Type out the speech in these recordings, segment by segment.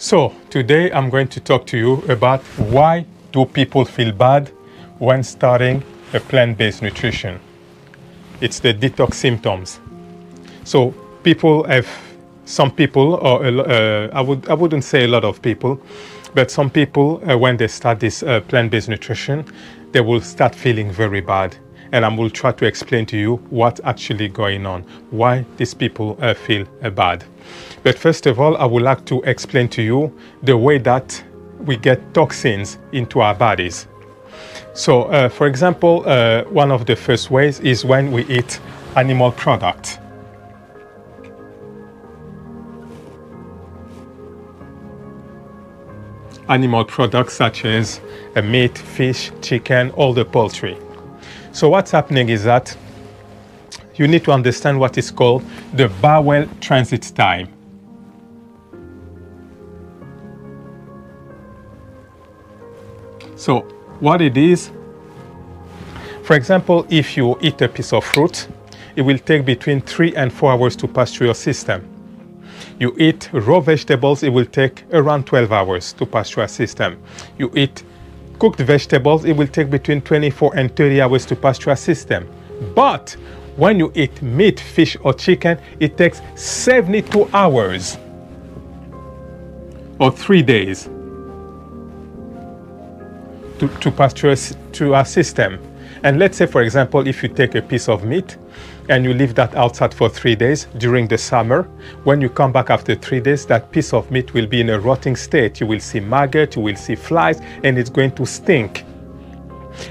So today I'm going to talk to you about why do people feel bad when starting a plant-based nutrition. It's the detox symptoms. So some people, or I wouldn't say a lot of people, but some people, when they start this plant-based nutrition, they will start feeling very bad. And I will try to explain to you what's actually going on, why these people feel bad. But first of all, I would like to explain to you the way that we get toxins into our bodies. So, for example, one of the first ways is when we eat animal products. Animal products such as meat, fish, chicken, all the poultry. So what's happening is that you need to understand what is called the bowel transit time. So what it is, for example, if you eat a piece of fruit, it will take between 3 and 4 hours to pass through your system. You eat raw vegetables, it will take around 12 hours to pass through your system. You eat cooked vegetables, it will take between 24 and 30 hours to pass through your system. But when you eat meat, fish, or chicken, it takes 72 hours or 3 days to pass through our system. And let's say, for example, if you take a piece of meat and you leave that outside for 3 days during the summer, when you come back after 3 days, that piece of meat will be in a rotting state. You will see maggot, you will see flies, and it's going to stink.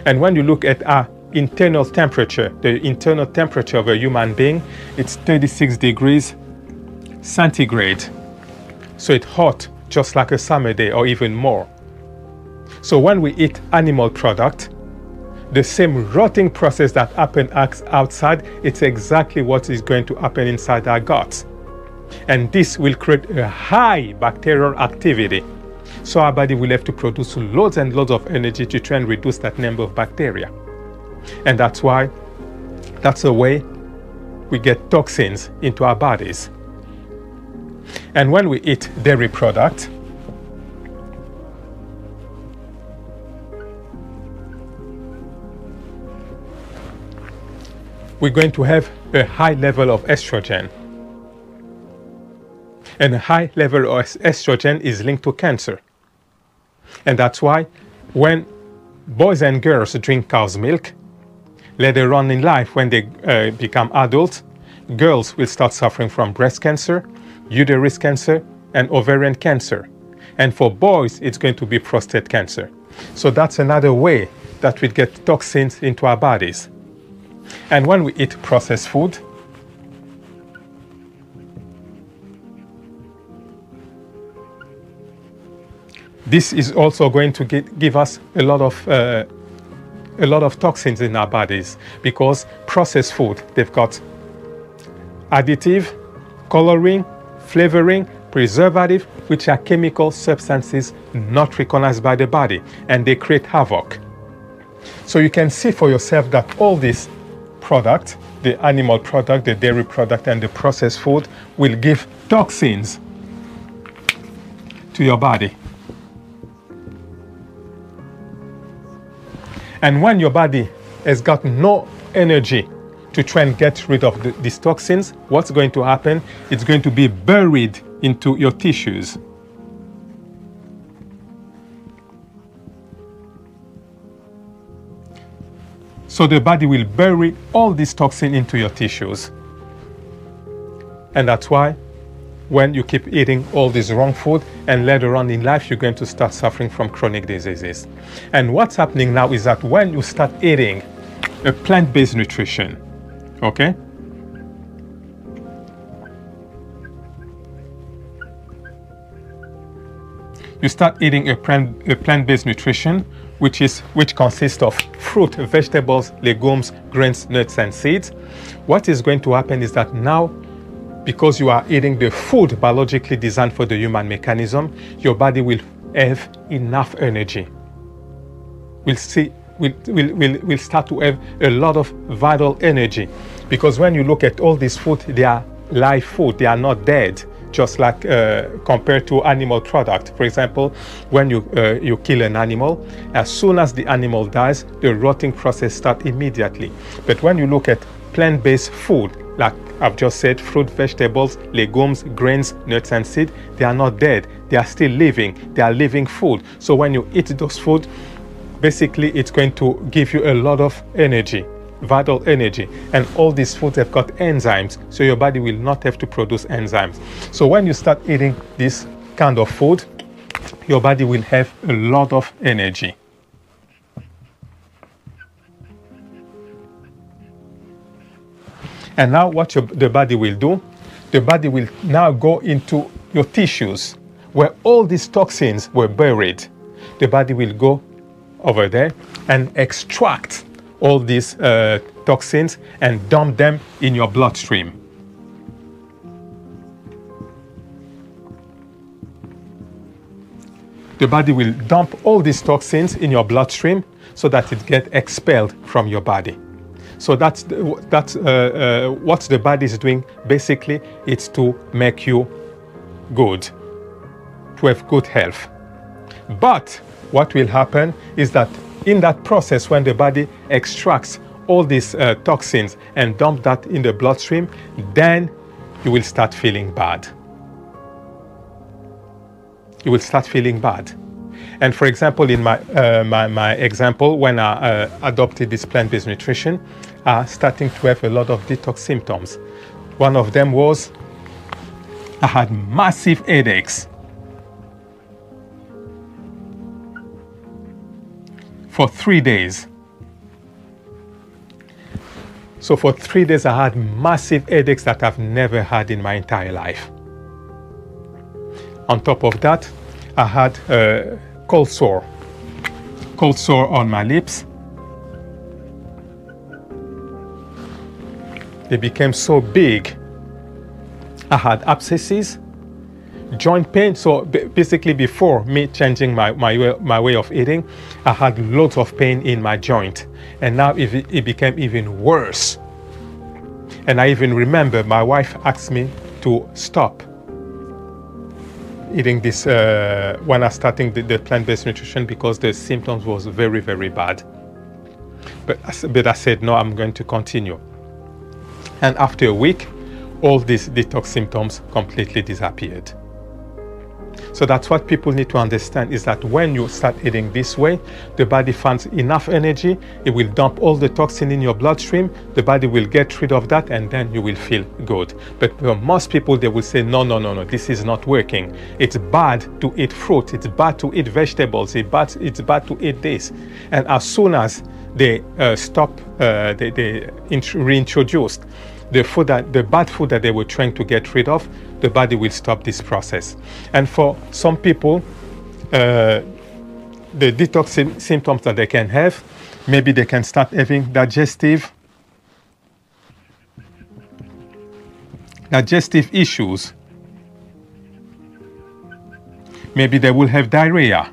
And when you look at our internal temperature, the internal temperature of a human being, it's 36 degrees centigrade. So it's hot, just like a summer day or even more. So when we eat animal product, the same rotting process that happens outside, it's exactly what is going to happen inside our guts. And this will create a high bacterial activity. So our body will have to produce loads and loads of energy to try and reduce that number of bacteria. And that's the way we get toxins into our bodies. And when we eat dairy product, we're going to have a high level of estrogen. And a high level of estrogen is linked to cancer. And that's why when boys and girls drink cow's milk, later on in life, when they become adults, girls will start suffering from breast cancer, uterus cancer, and ovarian cancer. And for boys, it's going to be prostate cancer. So that's another way that we get toxins into our bodies. And when we eat processed food, this is also going to give us a lot of toxins in our bodies, because processed food, they've got additive, coloring, flavoring, preservative, which are chemical substances not recognized by the body, and they create havoc. So you can see for yourself that all these product, the animal product, the dairy product, and the processed food will give toxins to your body. And when your body has got no energy to try and get rid of these toxins, what's going to happen? It's going to be buried into your tissues. So the body will bury all this toxin into your tissues. And that's why when you keep eating all this wrong food, and later on in life, you're going to start suffering from chronic diseases. And what's happening now is that when you start eating a plant-based nutrition, okay? You start eating a plant-based nutrition, which consists of fruit, vegetables, legumes, grains, nuts, and seeds. What is going to happen is that now, because you are eating the food biologically designed for the human mechanism, your body will have enough energy. We'll start to have a lot of vital energy. Because when you look at all this food, they are live food, they are not dead. just like compared to animal product. For example, when you kill an animal, as soon as the animal dies, the rotting process starts immediately. But when you look at plant-based food, like I've just said, fruit, vegetables, legumes, grains, nuts and seeds, they are not dead. They are still living. They are living food. So when you eat those food, basically it's going to give you a lot of energy, vital energy. And all these foods have got enzymes, so your body will not have to produce enzymes. So when you start eating this kind of food, your body will have a lot of energy. And now what the body will do, the body will now go into your tissues where all these toxins were buried. The body will go over there and extract all these toxins and dump them in your bloodstream. The body will dump all these toxins in your bloodstream so that it gets expelled from your body. So that's what the body is doing. Basically, it's to make you good, to have good health. But what will happen is that in that process, when the body extracts all these toxins and dump that in the bloodstream, then you will start feeling bad. You will start feeling bad. And for example, in my example, when I adopted this plant-based nutrition, I starting to have a lot of detox symptoms. One of them was I had massive headaches for 3 days. So for 3 days, I had massive headaches that I've never had in my entire life. On top of that, I had cold sore on my lips. They became so big. I had abscesses, joint pain. So basically, before me changing my way of eating, I had lots of pain in my joint. And now it became even worse. And I even remember my wife asked me to stop eating this when I started the plant-based nutrition because the symptoms was very, very bad. But I said, no, I'm going to continue. And after a week, all these detox symptoms completely disappeared. So that's what people need to understand, is that when you start eating this way, the body finds enough energy, it will dump all the toxin in your bloodstream, the body will get rid of that, and then you will feel good. But for most people, they will say, no, this is not working. It's bad to eat fruit, it's bad to eat vegetables, it's bad to eat this. And as soon as they they reintroduced the bad food that they were trying to get rid of, the body will stop this process. And for some people, the detox symptoms that they can have, maybe they can start having digestive issues. Maybe they will have diarrhea.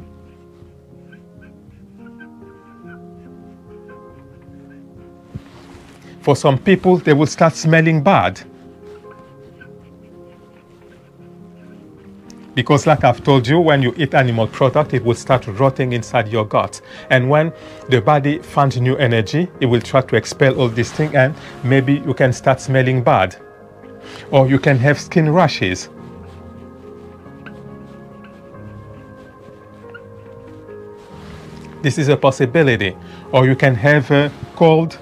For some people, they will start smelling bad. Because like I've told you, when you eat animal product, it will start rotting inside your gut. And when the body finds new energy, it will try to expel all these things, and maybe you can start smelling bad. Or you can have skin rashes. This is a possibility. Or you can have a cold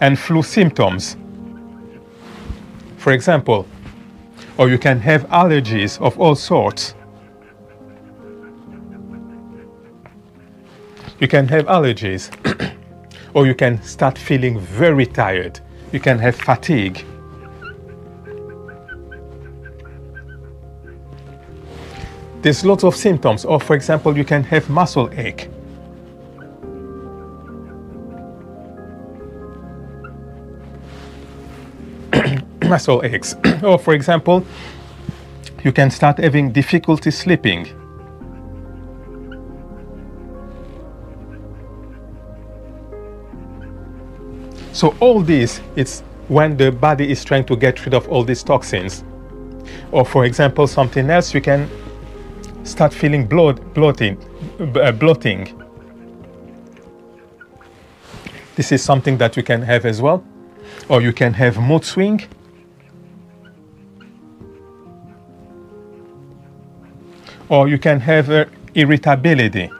and flu symptoms, for example. Or you can have allergies of all sorts. You can have allergies. Or you can start feeling very tired. You can have fatigue. There's lots of symptoms. Or for example, you can have muscle ache. Muscle aches. Or for example, you can start having difficulty sleeping. So all this, it's when the body is trying to get rid of all these toxins. Or for example, something else, you can start feeling bloating. This is something that you can have as well. Or you can have mood swing. Or you can have irritability.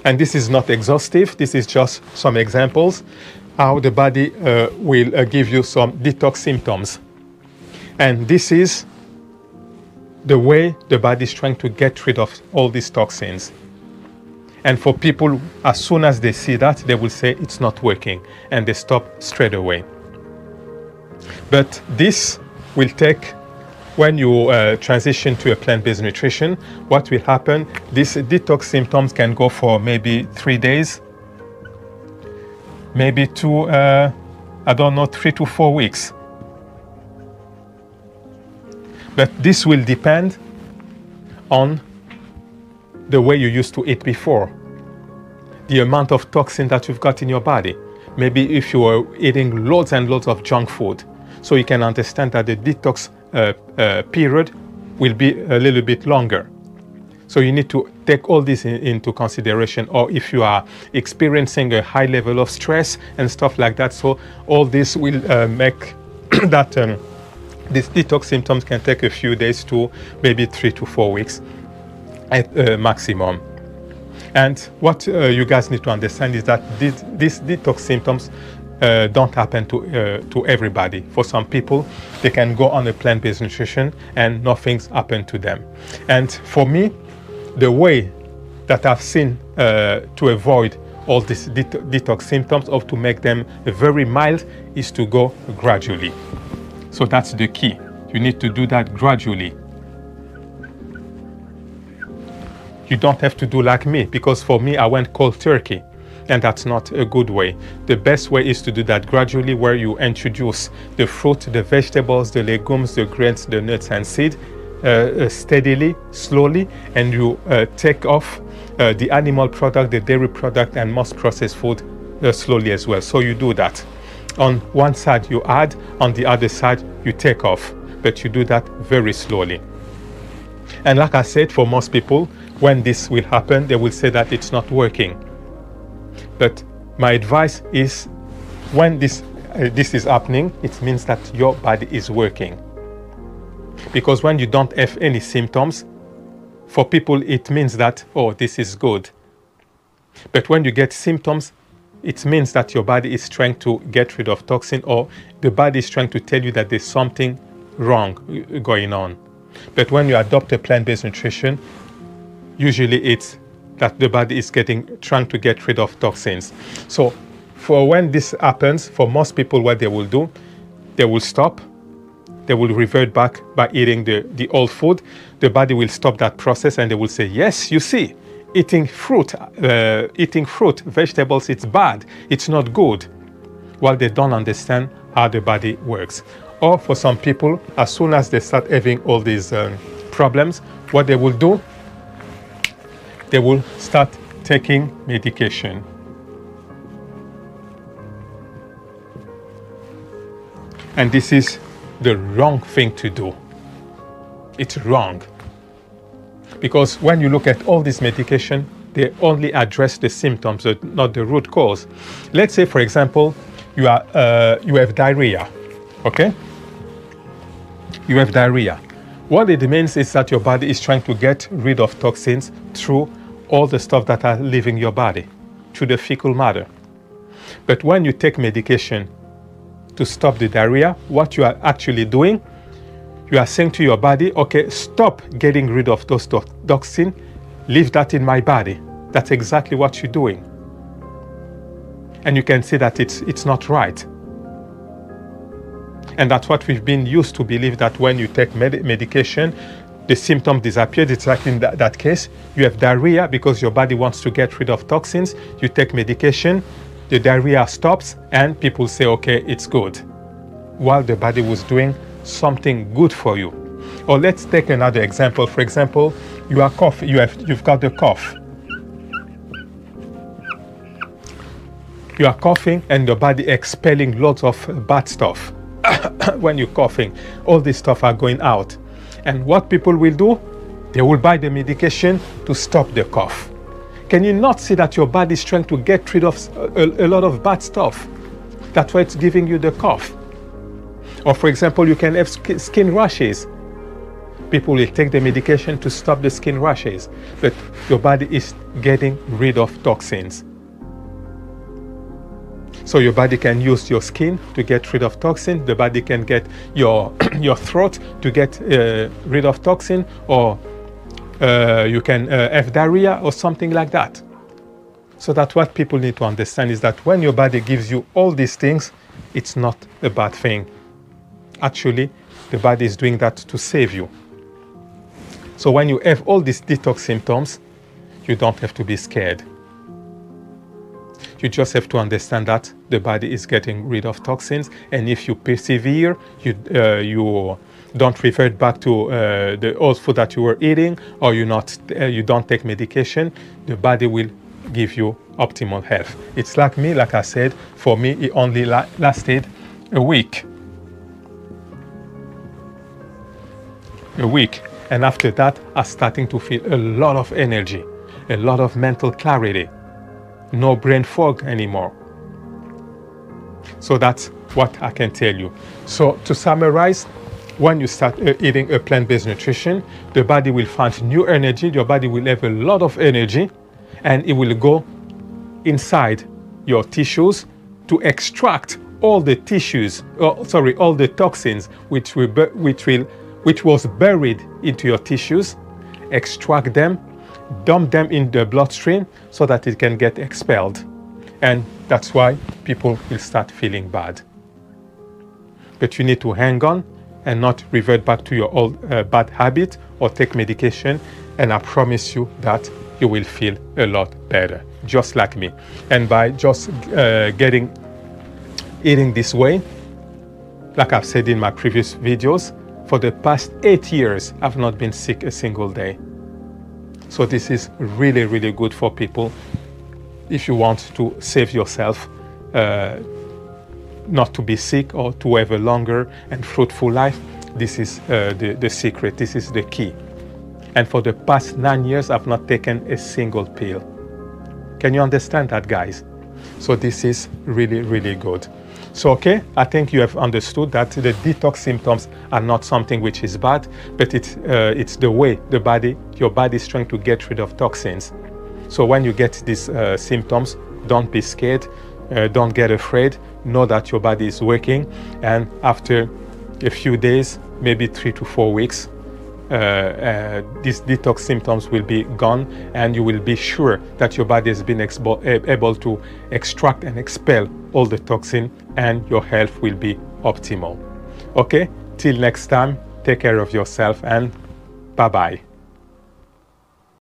And this is not exhaustive, this is just some examples how the body will give you some detox symptoms. And this is the way the body is trying to get rid of all these toxins. And for people, as soon as they see that, they will say it's not working, and they stop straight away. But this will take, when you transition to a plant-based nutrition, what will happen, these detox symptoms can go for maybe 3 days, maybe to, 3 to 4 weeks. But this will depend on the way you used to eat before, the amount of toxin that you've got in your body. Maybe if you were eating loads and loads of junk food, so you can understand that the detox period will be a little bit longer. So you need to take all this into consideration, or if you are experiencing a high level of stress and stuff like that. So all this will make that these detox symptoms can take a few days to maybe 3 to 4 weeks at maximum. And what you guys need to understand is that these detox symptoms don't happen to everybody. For some people, they can go on a plant-based nutrition and nothing's happened to them. And for me, the way that I've seen to avoid all these detox symptoms, or to make them very mild, is to go gradually. So that's the key. You need to do that gradually. You don't have to do like me, because for me, I went cold turkey. And that's not a good way. The best way is to do that gradually, where you introduce the fruit, the vegetables, the legumes, the grains, the nuts and seeds steadily, slowly, and you take off the animal product, the dairy product, and most processed food slowly as well. So you do that. On one side you add, on the other side you take off, but you do that very slowly. And like I said, for most people, when this will happen, they will say that it's not working. But my advice is, when this is happening, it means that your body is working. Because when you don't have any symptoms, for people it means that, oh, this is good. But when you get symptoms, it means that your body is trying to get rid of toxin, or the body is trying to tell you that there's something wrong going on. But when you adopt a plant-based nutrition, usually it's that the body is trying to get rid of toxins. So for when this happens, for most people, what they will do, they will stop. They will revert back by eating the old food. The body will stop that process, and they will say, yes, you see, eating fruit, vegetables, it's bad, it's not good. While they don't understand how the body works. Or for some people, as soon as they start having all these problems, what they will do, they will start taking medication. And this is the wrong thing to do. It's wrong. Because when you look at all this medication, they only address the symptoms, not the root cause. Let's say, for example, you have diarrhea, okay? You have diarrhea. What it means is that your body is trying to get rid of toxins through all the stuff that are leaving your body, through the fecal matter. But when you take medication to stop the diarrhea, what you are actually doing, you are saying to your body, okay, stop getting rid of those toxins, leave that in my body. That's exactly what you're doing. And you can see that it's not right. And that's what we've been used to believe, that when you take medication, the symptom disappeared. It's like in that case, you have diarrhea because your body wants to get rid of toxins. You take medication, the diarrhea stops, and people say, okay, it's good. While the body was doing something good for you. Or let's take another example. For example, you are coughing, you've got the cough. You are coughing and your body expelling lots of bad stuff. When you're coughing, all this stuff are going out. And what people will do? They will buy the medication to stop the cough. Can you not see that your body is trying to get rid of a lot of bad stuff? That's why it's giving you the cough. Or for example, you can have skin rashes. People will take the medication to stop the skin rashes, but your body is getting rid of toxins. So your body can use your skin to get rid of toxin. The body can get your throat to get rid of toxin, or you can have diarrhea or something like that. So that's what people need to understand, is that when your body gives you all these things, it's not a bad thing. Actually, the body is doing that to save you. So when you have all these detox symptoms, you don't have to be scared. You just have to understand that the body is getting rid of toxins, and if you persevere, you don't revert back to the old food that you were eating, or you don't take medication, the body will give you optimal health. It's like me, like I said, for me it only lasted a week. And after that, I'm starting to feel a lot of energy, a lot of mental clarity. No brain fog anymore. So that's what I can tell you. So to summarize, when you start eating a plant-based nutrition, the body will find new energy, your body will have a lot of energy, and it will go inside your tissues to extract all the all the toxins which was buried into your tissues, extract them, dump them in the bloodstream so that it can get expelled. And that's why people will start feeling bad. But you need to hang on and not revert back to your old bad habit or take medication, and I promise you that you will feel a lot better, just like me. And by just eating this way, like I've said in my previous videos, for the past 8 years, I've not been sick a single day. So this is really, really good for people. If you want to save yourself, not to be sick or to have a longer and fruitful life, this is the secret, this is the key. And for the past 9 years, I've not taken a single pill. Can you understand that, guys? So this is really, really good. So, okay, I think you have understood that the detox symptoms are not something which is bad, but it's the way your body is trying to get rid of toxins. So when you get these symptoms, don't be scared, don't get afraid, know that your body is working, and after a few days, maybe 3 to 4 weeks, these detox symptoms will be gone, and you will be sure that your body has been able to extract and expel all the toxin, and your health will be optimal. Okay, till next time, take care of yourself, and bye-bye.